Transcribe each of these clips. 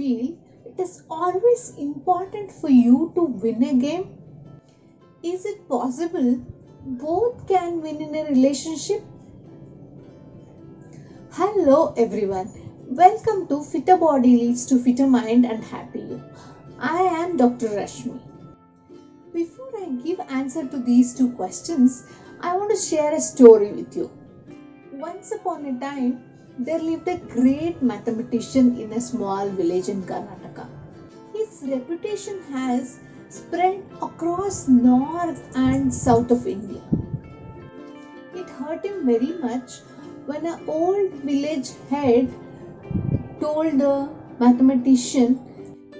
feel it is always important for you to win a game? Is it possible both can win in a relationship? Hello everyone. Welcome to Fitter Body Leads to Fitter Mind and Happy You. I am Dr. Rashmi. Before I give answer to these two questions, I want to share a story with you. Once upon a time, there lived a great mathematician in a small village in Karnataka. His reputation has spread across north and south of India. It hurt him very much when an old village head told the mathematician,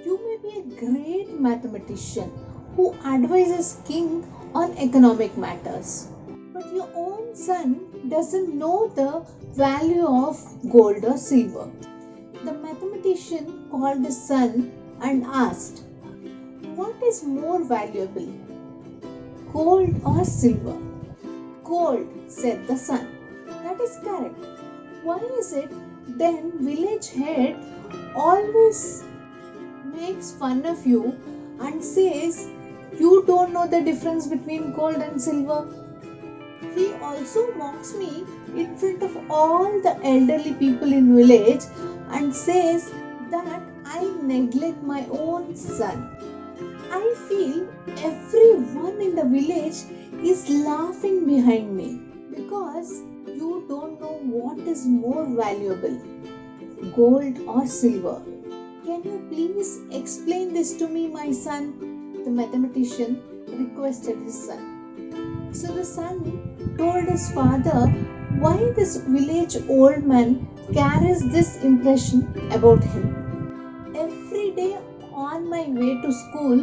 "You may be a great mathematician who advises king on economic matters, but your own son doesn't know the value of gold or silver." The mathematician called the son and asked, "What is more valuable, gold or silver?" "Gold," said the son. "That is correct. Why is it then village head always makes fun of you and says you don't know the difference between gold and silver? He also mocks me in front of all the elderly people in village and says that I neglect my own son. I feel everyone in the village is laughing behind me because you don't know what is more valuable, gold or silver. Can you please explain this to me, my son?" The mathematician requested his son. So the son told his father why this village old man carries this impression about him. "Every day on my way to school,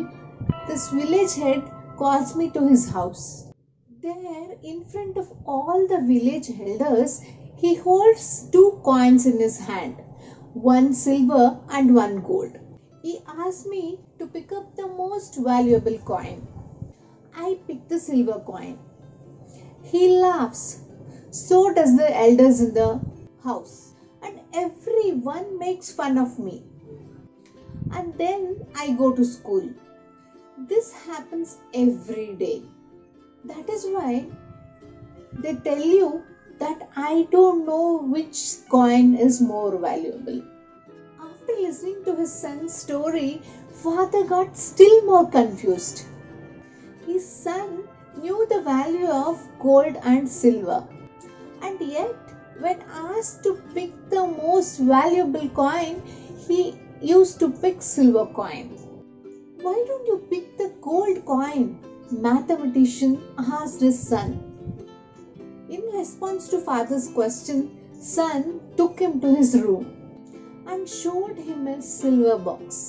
this village head calls me to his house. There, in front of all the village elders, he holds two coins in his hand, one silver and one gold. He asks me to pick up the most valuable coin. I pick the silver coin. He laughs. So does the elders in the house. And everyone makes fun of me. And then I go to school. This happens every day. That is why they tell you that I don't know which coin is more valuable." After listening to his son's story, father got still more confused. His son knew the value of gold and silver, and yet when asked to pick the most valuable coin, he used to pick silver coin. "Why don't you pick the gold coin?" Mathematician asked his son. In response to father's question, son took him to his room and showed him a silver box.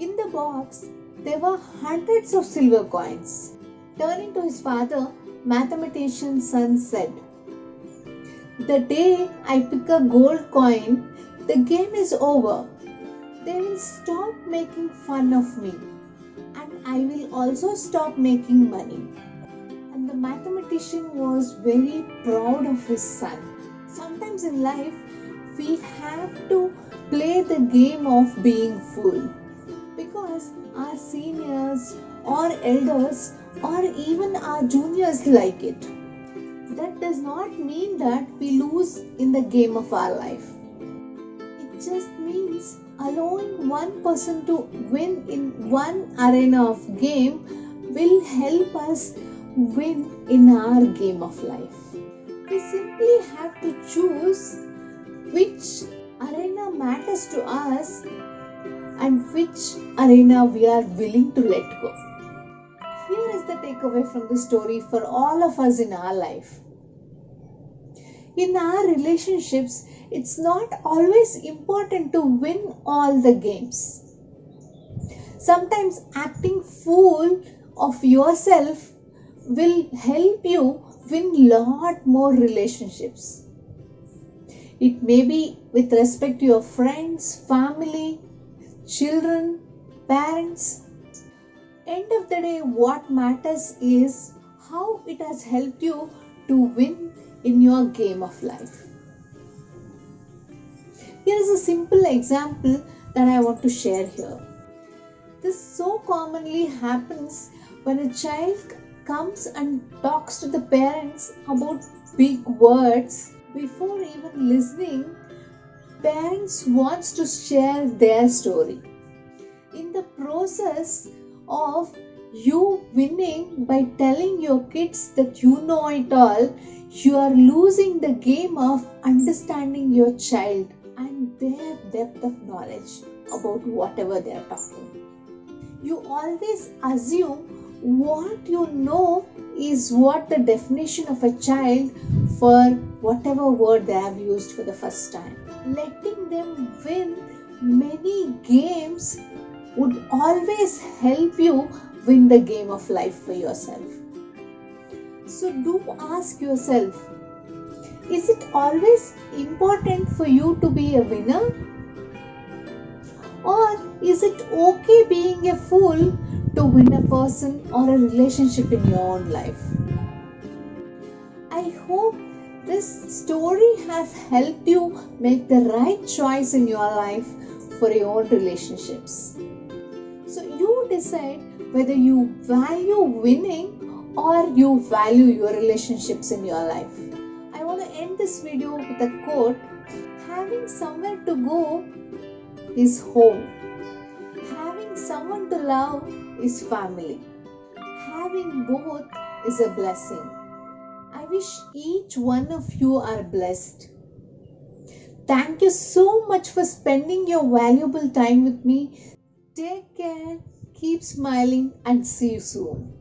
In the box, there were hundreds of silver coins. Turning to his father, mathematician's son said, "The day I pick a gold coin, the game is over. They will stop making fun of me, and I will also stop making money." And the mathematician was very proud of his son. Sometimes in life, we have to play the game of being fool because our seniors or elders or even our juniors like it. That does not mean that we lose in the game of our life. It just means allowing one person to win in one arena of game will help us win in our game of life. We simply have to choose which arena matters to us and which arena we are willing to let go. Here is the takeaway from the story for all of us in our life. In our relationships, it's not always important to win all the games. Sometimes acting fool of yourself will help you win lot more relationships. It may be with respect to your friends, family, children, parents. End of the day, what matters is how it has helped you to win in your game of life. Here is a simple example that I want to share here. This so commonly happens when a child comes and talks to the parents about big words. Before even listening, parents wants to share their story. In the process of you winning by telling your kids that you know it all, you are losing the game of understanding your child and their depth of knowledge about whatever they are talking. You always assume what you know is what the definition of a child for whatever word they have used for the first time. Letting them win many games would always help you win the game of life for yourself. So do ask yourself, is it always important for you to be a winner? Or is it okay being a fool to win a person or a relationship in your own life? I hope this story has helped you make the right choice in your life for your own relationships. So you decide whether you value winning or you value your relationships in your life. I want to end this video with a quote: having somewhere to go is home. Having someone to love is family. Having both is a blessing. I wish each one of you are blessed. Thank you so much for spending your valuable time with me. Take care, keep smiling, and see you soon.